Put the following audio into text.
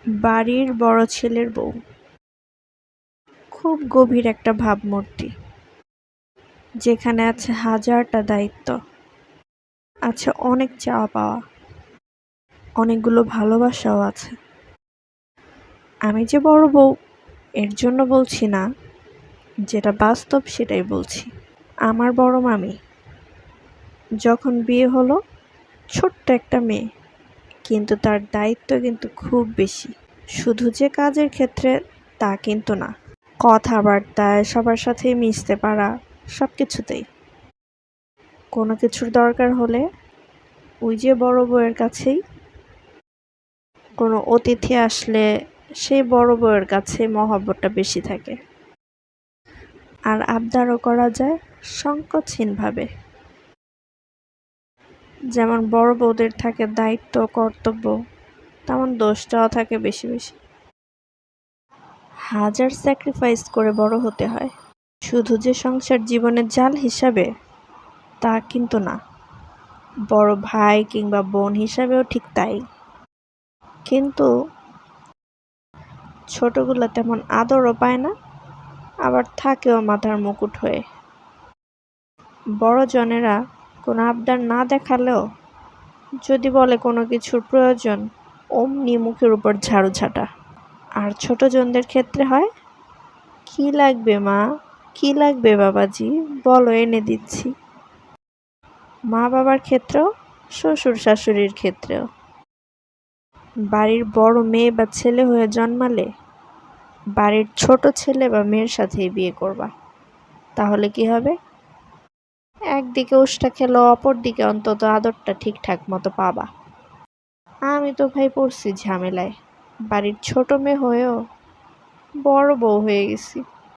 বাড়ির বড় ছেলের বউ খুব গভীর একটা ভাবমূর্তি, যেখানে আছে হাজারটা দায়িত্ব, আছে অনেক চাওয়া পাওয়া, অনেকগুলো ভালোবাসাও আছে। আমি যে বড় বউ এর জন্য বলছি না, যেটা বাস্তব সেটাই বলছি। আমার বড় মামি যখন বিয়ে হলো, ছোট্ট একটা মেয়ে, কিন্তু তার দায়িত্ব কিন্তু খুব বেশি। শুধু যে কাজের ক্ষেত্রে তা কিন্তু না, কথাবার্তায় সবার সাথেই মিশতে পারা, সব কিছুতেই। কোনো কিছুর দরকার হলে ওই যে বড় বউয়ের কাছেই, কোনো অতিথি আসলে সেই বড় বউয়ের কাছে মহব্বতটা বেশি থাকে। আর আবদারও করা যায় সংকোচহীনভাবে। যেমন বড় বউদের থাকে দায়িত্ব কর্তব্য, তেমন দোষটাও থাকে বেশি বেশি। হাজার স্যাক্রিফাইস করে বড় হতে হয়। শুধু যে সংসার জীবনের জাল হিসাবে তা কিন্তু না, বড় ভাই কিংবা বোন হিসাবেও ঠিক তাই। কিন্তু ছোটগুলো তেমন আদরও পায় না, আবার থাকেও মাথার মুকুট হয়ে। বড় জনেরা কোনো আবদার না দেখালেও যদি বলে কোনো কিছুর প্রয়োজন, অমনি মুখের উপর ঝাড়ু ঝাঁটা। আর ছোট জনদের ক্ষেত্রে হয়, কি লাগবে মা, কি লাগবে বাবাজি, বলো এনে দিচ্ছি। মা বাবার ক্ষেত্রেও, শ্বশুর শাশুড়ির ক্ষেত্রেও। বাড়ির বড় মেয়ে বা ছেলে হয়ে জন্মালে বাড়ির ছোট ছেলে বা মেয়ের সাথেই বিয়ে করবা, তাহলে কি হবে? একদিকে উষ্টা খেলো, অপর দিকে অন্তত আদরটা ঠিকঠাক মতো পাবা। আমি তো ভাই পড়ছি ঝামেলায়, বাড়ির ছোট মেয়ে হয়েও বড় বউ হয়ে গেছি।